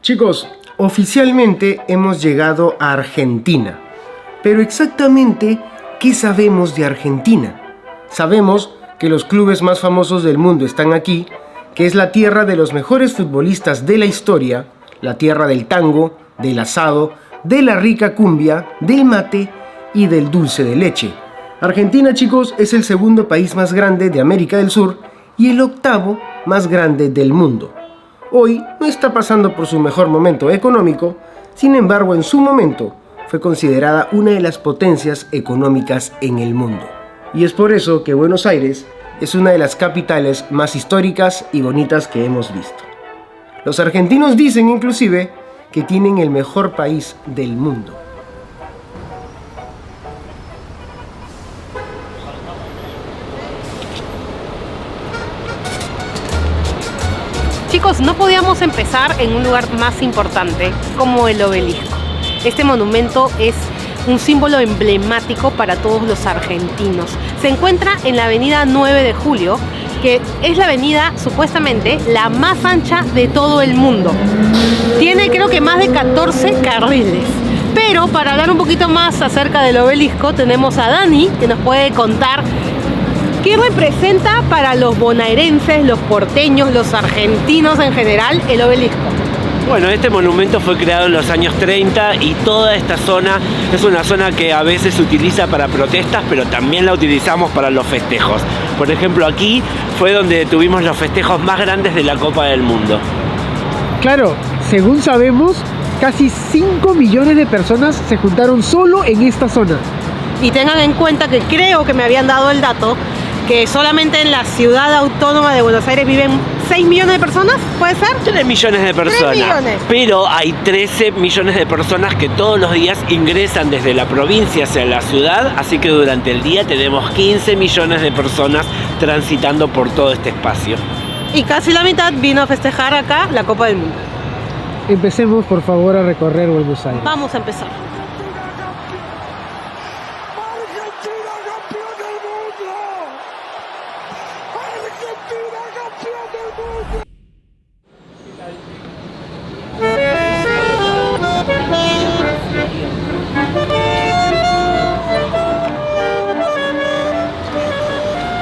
Chicos, oficialmente hemos llegado a Argentina. Pero exactamente, ¿qué sabemos de Argentina? Sabemos que los clubes más famosos del mundo están aquí, que es la tierra de los mejores futbolistas de la historia, la tierra del tango, del asado, de la rica cumbia, del mate y del dulce de leche. Argentina, chicos, es el segundo país más grande de América del Sur y el octavo más grande del mundo. Hoy no está pasando por su mejor momento económico, sin embargo, en su momento fue considerada una de las potencias económicas en el mundo. Y es por eso que Buenos Aires es una de las capitales más históricas y bonitas que hemos visto. Los argentinos dicen inclusive que tienen el mejor país del mundo. Chicos, no podíamos empezar en un lugar más importante como el Obelisco. Este monumento es un símbolo emblemático para todos los argentinos. Se encuentra en la avenida 9 de Julio, que es la avenida supuestamente la más ancha de todo el mundo. Tiene creo que más de 14 carriles. Pero para hablar un poquito más acerca del Obelisco tenemos a Dani, que nos puede contar qué representa para los bonaerenses, los porteños, los argentinos en general el Obelisco. Bueno, este monumento fue creado en los años 30 y toda esta zona es una zona que a veces se utiliza para protestas, pero también la utilizamos para los festejos. Por ejemplo, aquí fue donde tuvimos los festejos más grandes de la Copa del Mundo. Claro, según sabemos, casi 5 millones de personas se juntaron solo en esta zona. Y tengan en cuenta que creo que me habían dado el dato que solamente en la ciudad autónoma de Buenos Aires viven 6 millones de personas, ¿puede ser? 3 millones de personas. 3 millones. Pero hay 13 millones de personas que todos los días ingresan desde la provincia hacia la ciudad, así que durante el día tenemos 15 millones de personas transitando por todo este espacio. Y casi la mitad vino a festejar acá la Copa del Mundo. Empecemos por favor a recorrer Buenos Aires. Vamos a empezar.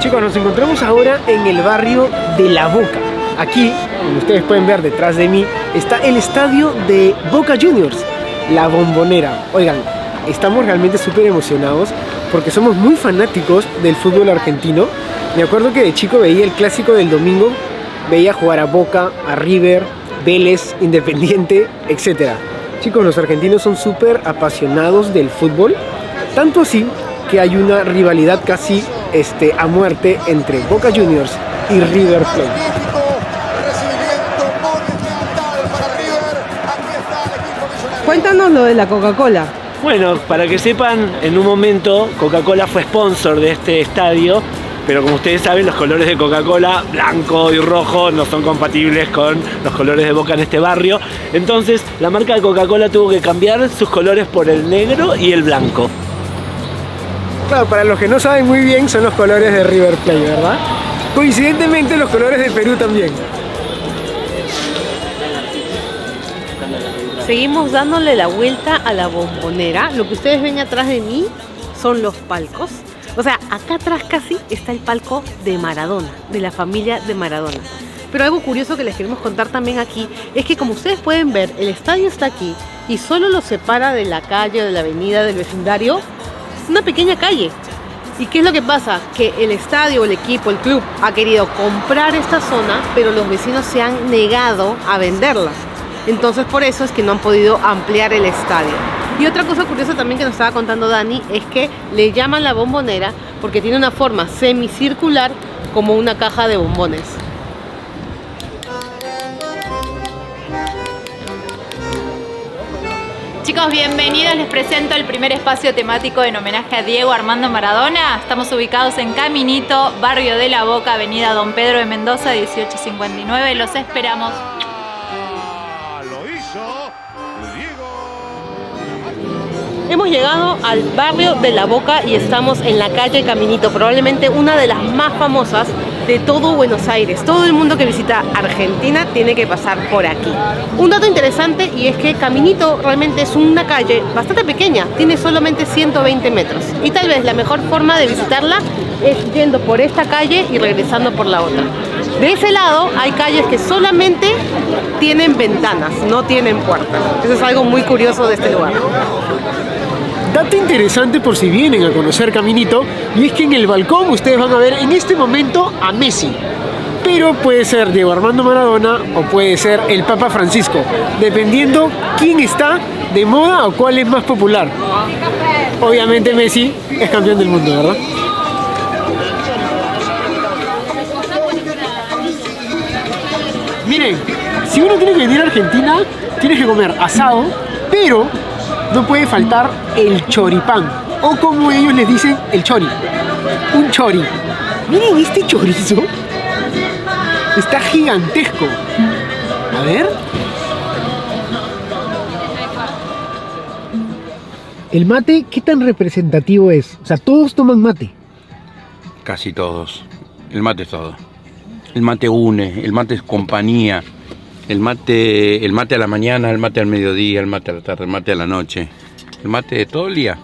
Chicos, nos encontramos ahora en el barrio de La Boca. Aquí, como ustedes pueden ver detrás de mí, está el estadio de Boca Juniors, La Bombonera. Oigan, estamos realmente súper emocionados porque somos muy fanáticos del fútbol argentino. Me acuerdo que de chico veía el clásico del domingo, veía jugar a Boca, a River, Vélez, Independiente, etc. Chicos, los argentinos son súper apasionados del fútbol, tanto así que hay una rivalidad casi a muerte entre Boca Juniors y River Plate. Cuéntanos lo de la Coca-Cola. Bueno, para que sepan, en un momento Coca-Cola fue sponsor de este estadio, pero como ustedes saben, los colores de Coca-Cola, blanco y rojo, no son compatibles con los colores de Boca en este barrio. Entonces, la marca de Coca-Cola tuvo que cambiar sus colores por el negro y el blanco. Claro, para los que no saben muy bien, son los colores de River Plate, ¿verdad? Coincidentemente, los colores de Perú también. Seguimos dándole la vuelta a la Bombonera. Lo que ustedes ven atrás de mí son los palcos. O sea, acá atrás casi está el palco de Maradona, de la familia de Maradona. Pero algo curioso que les queremos contar también aquí es que, como ustedes pueden ver, el estadio está aquí y solo lo separa de la calle o de la avenida del vecindario una pequeña calle. ¿Y qué es lo que pasa? Que el estadio, el equipo, el club ha querido comprar esta zona, pero los vecinos se han negado a venderla. Entonces por eso es que no han podido ampliar el estadio. Y otra cosa curiosa también que nos estaba contando Dani es que le llaman la Bombonera porque tiene una forma semicircular como una caja de bombones. Chicos, bienvenidos. Les presento el primer espacio temático en homenaje a Diego Armando Maradona. Estamos ubicados en Caminito, barrio de La Boca, avenida Don Pedro de Mendoza, 1859. Los esperamos. Lo hizo Diego. Hemos llegado al barrio de La Boca y estamos en la calle Caminito, probablemente una de las más famosas de todo Buenos Aires. Todo el mundo que visita Argentina tiene que pasar por aquí. Un dato interesante y es que Caminito realmente es una calle bastante pequeña, tiene solamente 120 metros. Y tal vez la mejor forma de visitarla es yendo por esta calle y regresando por la otra. De ese lado hay calles que solamente tienen ventanas, no tienen puertas. Eso es algo muy curioso de este lugar. Dato interesante por si vienen a conocer Caminito, y es que en el balcón ustedes van a ver en este momento a Messi. Pero puede ser Diego Armando Maradona o puede ser el Papa Francisco, dependiendo quién está de moda o cuál es más popular. Obviamente Messi es campeón del mundo, ¿verdad? Miren, si uno tiene que venir a Argentina, tienes que comer asado, pero no puede faltar el choripán, o como ellos les dicen, el chori. Un chori. Miren este chorizo. Está gigantesco. A ver. El mate, ¿qué tan representativo es? O sea, todos toman mate. Casi todos. El mate es todo. El mate une, el mate es compañía. El mate a la mañana, el mate al mediodía, el mate a la tarde, el mate a la noche. El mate todo el día.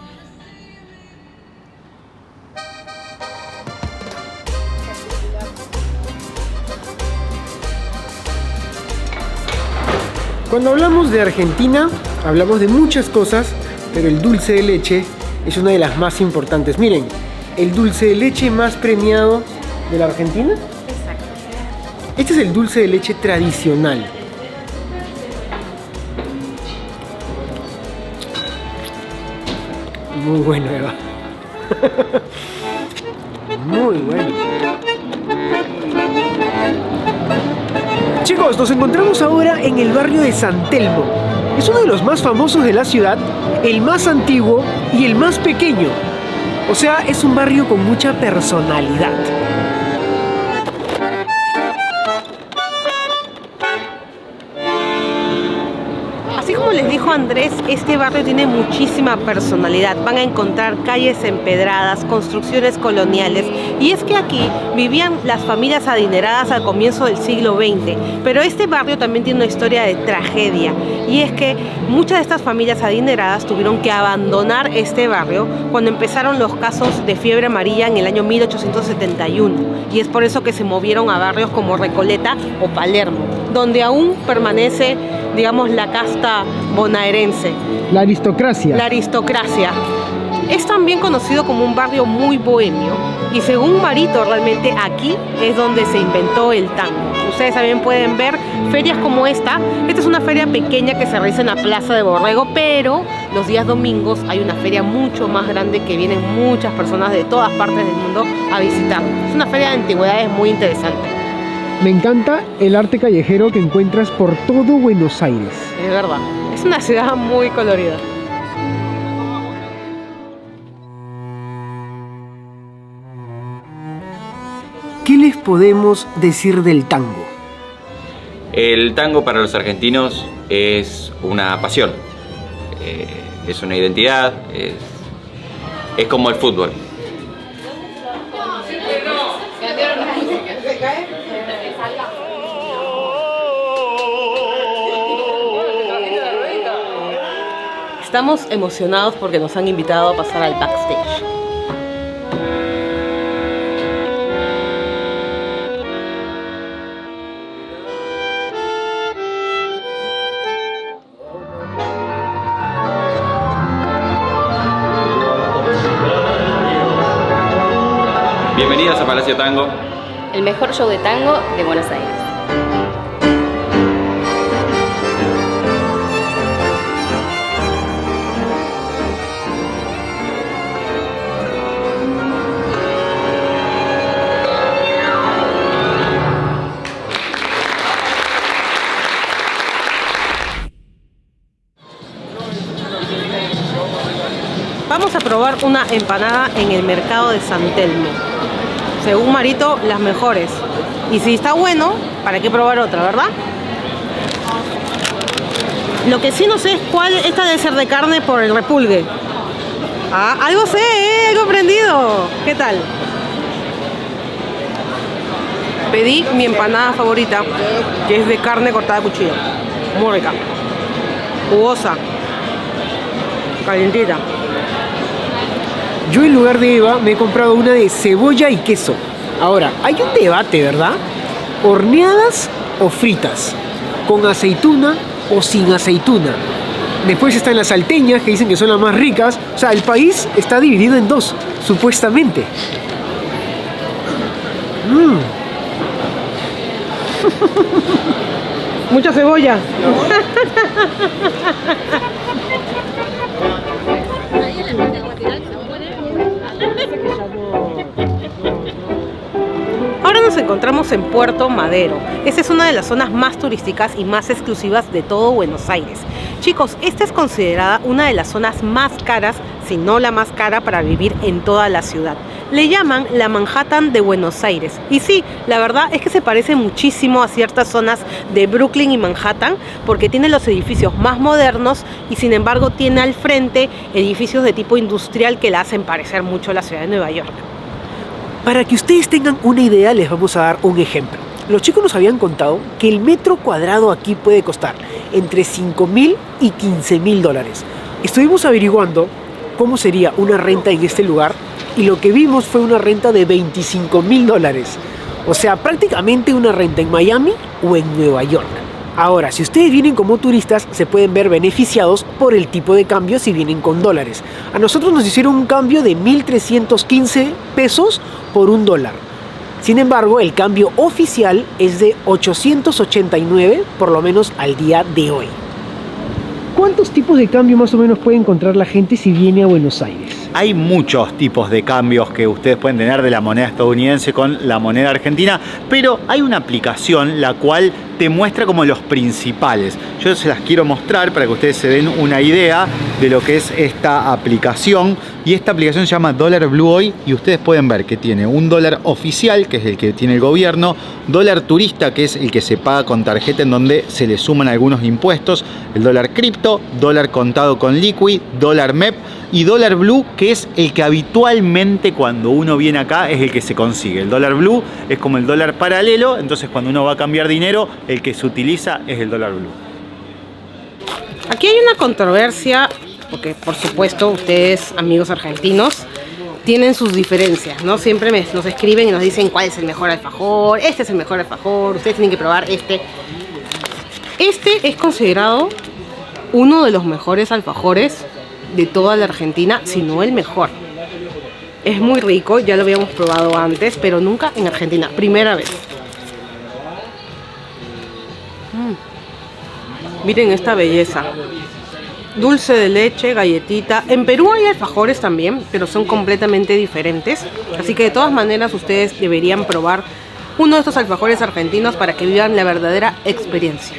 Cuando hablamos de Argentina, hablamos de muchas cosas, pero el dulce de leche es una de las más importantes. Miren, el dulce de leche más premiado de la Argentina. Exacto. Este es el dulce de leche tradicional. Muy bueno, Eva. Muy bueno. Chicos, nos encontramos ahora en el barrio de San Telmo. Es uno de los más famosos de la ciudad, el más antiguo y el más pequeño. O sea, es un barrio con mucha personalidad. Así como les dijo Andrés, este barrio tiene muchísima personalidad. Van a encontrar calles empedradas, construcciones coloniales. Y es que aquí vivían las familias adineradas al comienzo del siglo XX. Pero este barrio también tiene una historia de tragedia. Y es que muchas de estas familias adineradas tuvieron que abandonar este barrio cuando empezaron los casos de fiebre amarilla en el año 1871. Y es por eso que se movieron a barrios como Recoleta o Palermo, donde aún permanece, digamos, la casta bonaerense. La aristocracia. La aristocracia. Es también conocido como un barrio muy bohemio y según Marito realmente aquí es donde se inventó el tango. Ustedes también pueden ver ferias como esta. Esta es una feria pequeña que se realiza en la Plaza de Borrego, pero los días domingos hay una feria mucho más grande que vienen muchas personas de todas partes del mundo a visitar. Es una feria de antigüedades muy interesante. Me encanta el arte callejero que encuentras por todo Buenos Aires. Es verdad, es una ciudad muy colorida. ¿Qué les podemos decir del tango? El tango para los argentinos es una pasión, es una identidad, es como el fútbol. Estamos emocionados porque nos han invitado a pasar al backstage. Bienvenidos a Palacio Tango. El mejor show de tango de Buenos Aires. Vamos a probar una empanada en el mercado de San Telmo. Según Marito, las mejores. Y si está bueno, ¿para qué probar otra, verdad? Lo que sí no sé es cuál, esta debe ser de carne por el repulgue. Ah, algo sé, algo aprendido. ¿Qué tal? Pedí mi empanada favorita, que es de carne cortada a cuchillo. Muy rica. Jugosa. Calientita. Yo en lugar de Eva me he comprado una de cebolla y queso. Ahora, hay un debate, ¿verdad? ¿Horneadas o fritas? ¿Con aceituna o sin aceituna? Después están las salteñas, que dicen que son las más ricas. O sea, el país está dividido en dos, supuestamente. Mucha cebolla. Ahora nos encontramos en Puerto Madero. Esta es una de las zonas más turísticas y más exclusivas de todo Buenos Aires. Chicos, esta es considerada una de las zonas más caras, si no la más cara para vivir en toda la ciudad. Le llaman la Manhattan de Buenos Aires. Y sí, la verdad es que se parece muchísimo a ciertas zonas de Brooklyn y Manhattan, porque tiene los edificios más modernos y sin embargo tiene al frente edificios de tipo industrial que la hacen parecer mucho a la ciudad de Nueva York. Para que ustedes tengan una idea, les vamos a dar un ejemplo. Los chicos nos habían contado que el metro cuadrado aquí puede costar entre $5.000 y $15.000. Estuvimos averiguando cómo sería una renta en este lugar y lo que vimos fue una renta de $25.000. O sea, prácticamente una renta en Miami o en Nueva York. Ahora, si ustedes vienen como turistas, se pueden ver beneficiados por el tipo de cambio si vienen con dólares. A nosotros nos hicieron un cambio de 1.315 pesos por $1. Sin embargo, el cambio oficial es de 889, por lo menos al día de hoy. ¿Cuántos tipos de cambio más o menos puede encontrar la gente si viene a Buenos Aires? Hay muchos tipos de cambios que ustedes pueden tener de la moneda estadounidense con la moneda argentina, pero hay una aplicación la cual te muestra como los principales. Yo se las quiero mostrar para que ustedes se den una idea de lo que es esta aplicación. Y esta aplicación se llama Dólar Blue Hoy y ustedes pueden ver que tiene un dólar oficial, que es el que tiene el gobierno, dólar turista, que es el que se paga con tarjeta en donde se le suman algunos impuestos, el dólar cripto, dólar contado con liquid, dólar MEP y dólar blue, que es el que habitualmente cuando uno viene acá es el que se consigue. El dólar blue es como el dólar paralelo, entonces cuando uno va a cambiar dinero, el que se utiliza es el dólar blue. Aquí hay una controversia, porque por supuesto ustedes, amigos argentinos, tienen sus diferencias, ¿no? Siempre nos escriben y nos dicen cuál es el mejor alfajor, este es el mejor alfajor, ustedes tienen que probar este. Este es considerado uno de los mejores alfajores de toda la Argentina, si no el mejor. Es muy rico, ya lo habíamos probado antes, pero nunca en Argentina, primera vez. Miren esta belleza. Dulce de leche, galletita. En Perú hay alfajores también, pero son completamente diferentes. Así que de todas maneras ustedes deberían probar uno de estos alfajores argentinos para que vivan la verdadera experiencia.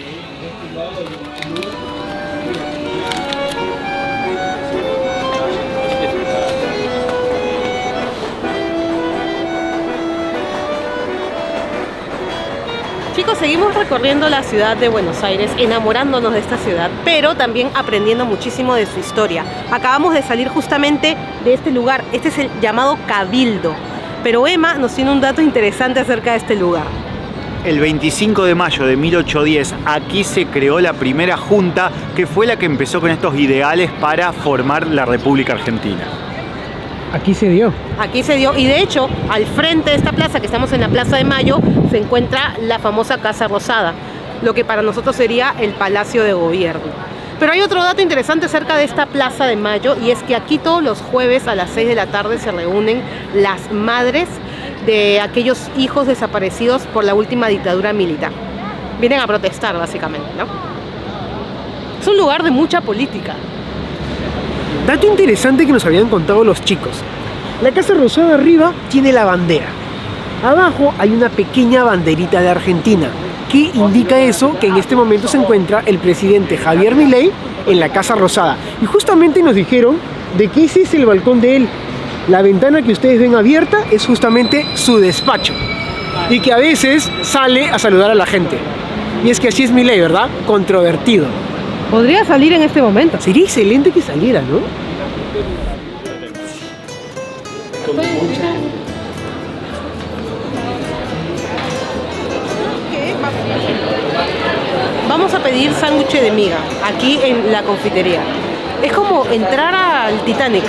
Chicos, seguimos recorriendo la ciudad de Buenos Aires, enamorándonos de esta ciudad, pero también aprendiendo muchísimo de su historia. Acabamos de salir justamente de este lugar, este es el llamado Cabildo, pero Emma nos tiene un dato interesante acerca de este lugar. El 25 de mayo de 1810 aquí se creó la primera junta que fue la que empezó con estos ideales para formar la República Argentina. Aquí se dio. Aquí se dio, y de hecho, al frente de esta plaza, que estamos en la Plaza de Mayo, se encuentra la famosa Casa Rosada, lo que para nosotros sería el Palacio de Gobierno. Pero hay otro dato interesante acerca de esta Plaza de Mayo, y es que aquí todos los jueves a las 6 de la tarde se reúnen las madres de aquellos hijos desaparecidos por la última dictadura militar. Vienen a protestar, básicamente, ¿no? Es un lugar de mucha política. Dato interesante que nos habían contado los chicos. La Casa Rosada arriba tiene la bandera. Abajo hay una pequeña banderita de Argentina. ¿Qué indica eso? Que en este momento se encuentra el presidente Javier Milei en la Casa Rosada. Y justamente nos dijeron de que ese es el balcón de él. La ventana que ustedes ven abierta es justamente su despacho. Y que a veces sale a saludar a la gente. Y es que así es Milei, ¿verdad? Controvertido. Podría salir en este momento. Sería excelente que saliera, ¿no? Vamos a pedir sándwich de miga aquí en la confitería. Es como entrar al Titanic,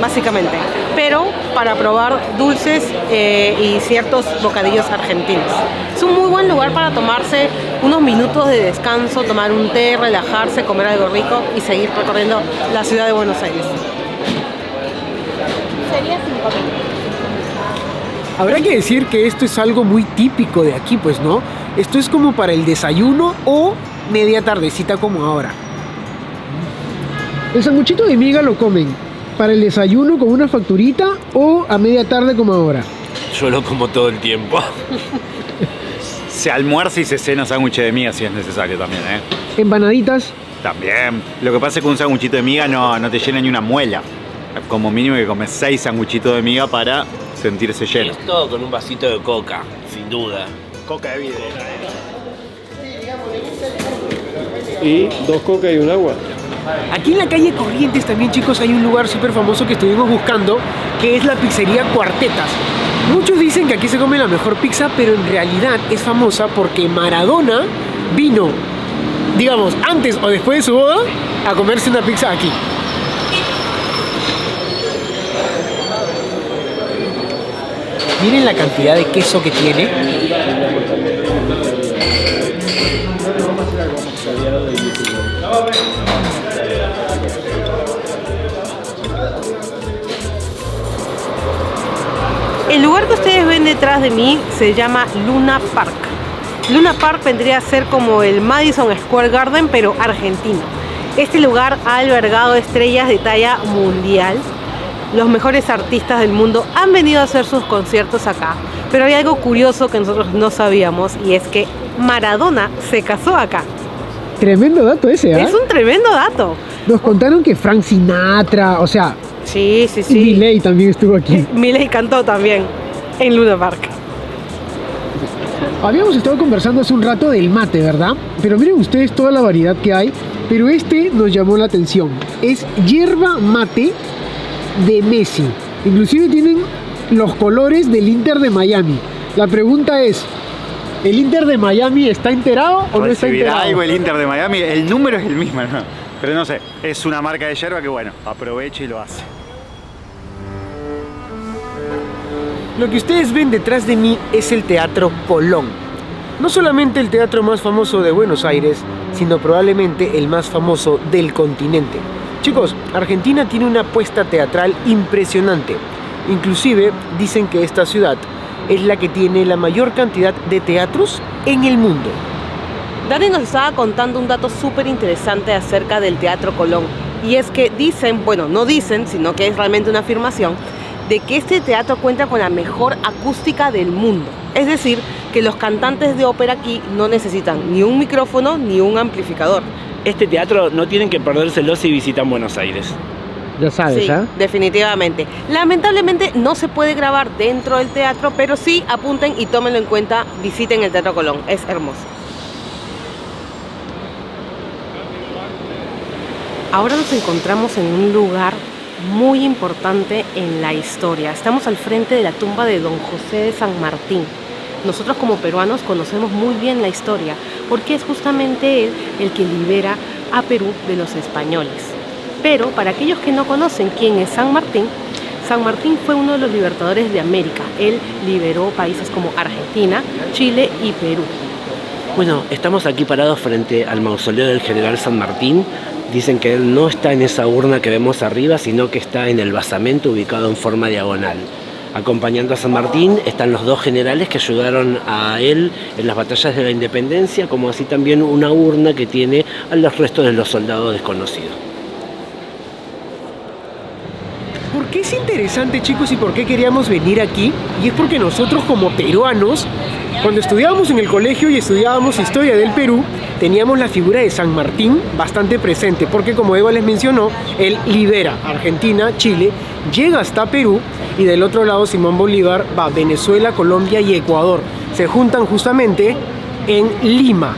básicamente, pero para probar dulces y ciertos bocadillos argentinos. Es un muy buen lugar para tomarse unos minutos de descanso, tomar un té, relajarse, comer algo rico y seguir recorriendo la ciudad de Buenos Aires. Sería 5.000. Habrá que decir que esto es algo muy típico de aquí, pues, ¿no? Esto es como para el desayuno o media tardecita como ahora. El sanguchito de miga lo comen para el desayuno con una facturita o a media tarde como ahora. Yo lo como todo el tiempo. Se almuerza y se cena sándwich de miga si es necesario también, ¿eh? Empanaditas. También. Lo que pasa es que un sanguchito de miga no te llena ni una muela. Como mínimo que comes 6 sanguchitos de miga para sentirse lleno. Esto con un vasito de coca, sin duda. Coca de vidrio. Y 2 coca y un agua. Aquí en la calle Corrientes también, chicos, hay un lugar súper famoso que estuvimos buscando, que es la pizzería Cuartetas. Muchos dicen que aquí se come la mejor pizza, pero en realidad es famosa porque Maradona vino, digamos, antes o después de su boda, a comerse una pizza aquí. Miren la cantidad de queso que tiene. El lugar que ustedes ven detrás de mí se llama Luna Park. Luna Park vendría a ser como el Madison Square Garden, pero argentino. Este lugar ha albergado estrellas de talla mundial. Los mejores artistas del mundo han venido a hacer sus conciertos acá. Pero hay algo curioso que nosotros no sabíamos, y es que Maradona se casó acá. Tremendo dato ese, ¿eh? Es un tremendo dato. Nos contaron que Frank Sinatra, o sea... Sí. Y Milei también estuvo aquí. Milei cantó también en Luna Park. Habíamos estado conversando hace un rato del mate, ¿verdad? Pero miren ustedes toda la variedad que hay. Pero este nos llamó la atención. Es yerba mate de Messi. Inclusive tienen los colores del Inter de Miami. La pregunta es, ¿el Inter de Miami está enterado o no está enterado? Algo el Inter de Miami, el número es el mismo, ¿no? Pero no sé, es una marca de yerba que bueno, aprovecha y lo hace. Lo que ustedes ven detrás de mí es el Teatro Colón. No solamente el teatro más famoso de Buenos Aires, sino probablemente el más famoso del continente. Chicos, Argentina tiene una apuesta teatral impresionante. Inclusive dicen que esta ciudad es la que tiene la mayor cantidad de teatros en el mundo. Dani nos estaba contando un dato súper interesante acerca del Teatro Colón. Y es que dicen, bueno, no dicen, sino que es realmente una afirmación, de que este teatro cuenta con la mejor acústica del mundo. Es decir, que los cantantes de ópera aquí no necesitan ni un micrófono ni un amplificador. Este teatro no tienen que perdérselo si visitan Buenos Aires. Ya sabes, Sí, ¿eh? definitivamente. Lamentablemente no se puede grabar dentro del teatro, pero sí apunten y tómenlo en cuenta, visiten el Teatro Colón, es hermoso. Ahora nos encontramos en un lugar muy importante en la historia. Estamos al frente de la tumba de Don José de San Martín. Nosotros como peruanos conocemos muy bien la historia, porque es justamente él el que libera a Perú de los españoles. Pero para aquellos que no conocen quién es San Martín fue uno de los libertadores de América. Él liberó países como Argentina, Chile y Perú. Bueno, estamos aquí parados frente al mausoleo del general San Martín. Dicen que él no está en esa urna que vemos arriba, sino que está en el basamento ubicado en forma diagonal. Acompañando a San Martín están los dos generales que ayudaron a él en las batallas de la independencia, como así también una urna que tiene a los restos de los soldados desconocidos. ¿Por qué es interesante, chicos, y por qué queríamos venir aquí? Y es porque nosotros como peruanos, cuando estudiábamos en el colegio y estudiábamos historia del Perú, teníamos la figura de San Martín bastante presente, porque como Eva les mencionó, él libera Argentina, Chile, llega hasta Perú, y del otro lado Simón Bolívar va a Venezuela, Colombia y Ecuador. Se juntan justamente en Lima.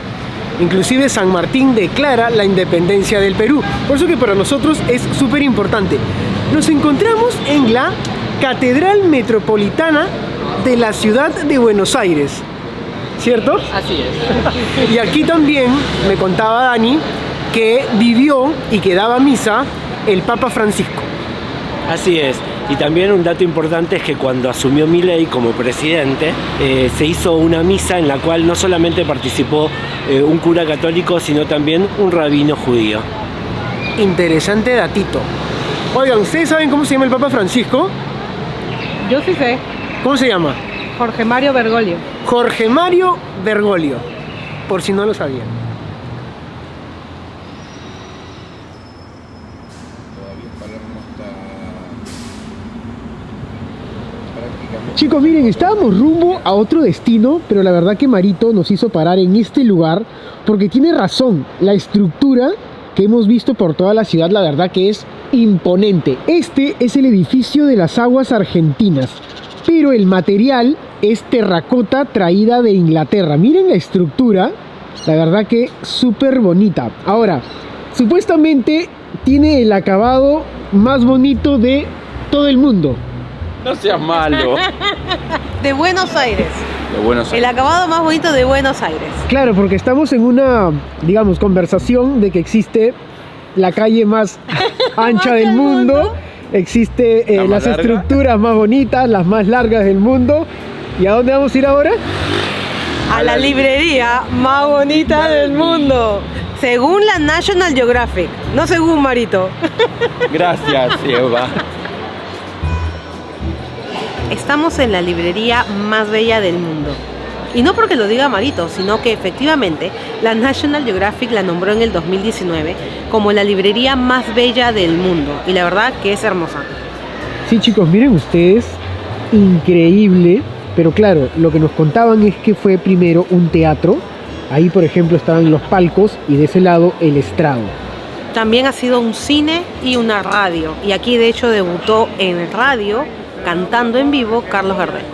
Inclusive San Martín declara la independencia del Perú. Por eso que para nosotros es súper importante. Nos encontramos en la Catedral Metropolitana de la ciudad de Buenos Aires. ¿cierto? Así es. Y aquí también me contaba Dani que vivió y que daba misa el Papa Francisco. Así es. Y también un dato importante es que cuando asumió Milei como presidente, se hizo una misa en la cual no solamente participó un cura católico, sino también un rabino judío. Interesante datito. Oigan, ¿ustedes saben cómo se llama el Papa Francisco? Yo sí sé. ¿Cómo se llama? Jorge Mario Bergoglio. Jorge Mario Bergoglio, por si no lo sabían. Chicos, miren, estábamos rumbo a otro destino, pero la verdad que Marito nos hizo parar en este lugar porque tiene razón. La estructura que hemos visto por toda la ciudad, la verdad que es imponente. Este es el edificio de las aguas argentinas, pero el material es terracota traída de Inglaterra. Miren la estructura, la verdad que súper bonita. Ahora, supuestamente tiene el acabado más bonito de todo el mundo. No seas malo. De Buenos Aires. De Buenos El Aires. acabado más bonito de Buenos Aires. Claro, porque estamos en una, digamos, conversación de que existe la calle más ancha del mundo, existe La más las larga. estructuras más bonitas, las más largas del mundo. ¿Y a dónde vamos a ir ahora? A la librería más bonita del mundo. Según la National Geographic, no según Marito. Gracias, Eva. Estamos en la librería más bella del mundo. Y no porque lo diga Marito, sino que efectivamente la National Geographic la nombró en el 2019 como la librería más bella del mundo. Y la verdad que es hermosa. Sí, chicos, miren ustedes, increíble. Pero claro, lo que nos contaban es que fue primero un teatro. Ahí, por ejemplo, estaban los palcos y de ese lado el estrado. También ha sido un cine y una radio. Y aquí de hecho debutó en radio, cantando en vivo, Carlos Gardel.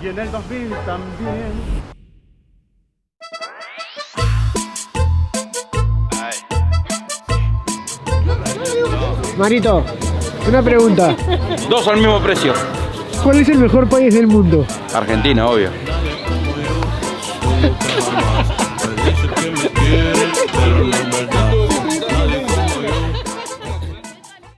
Y en el 2000 también. Marito, una pregunta. Dos al mismo precio. ¿Cuál es el mejor país del mundo? Argentina, obvio. Dice que me quiere, pero la verdad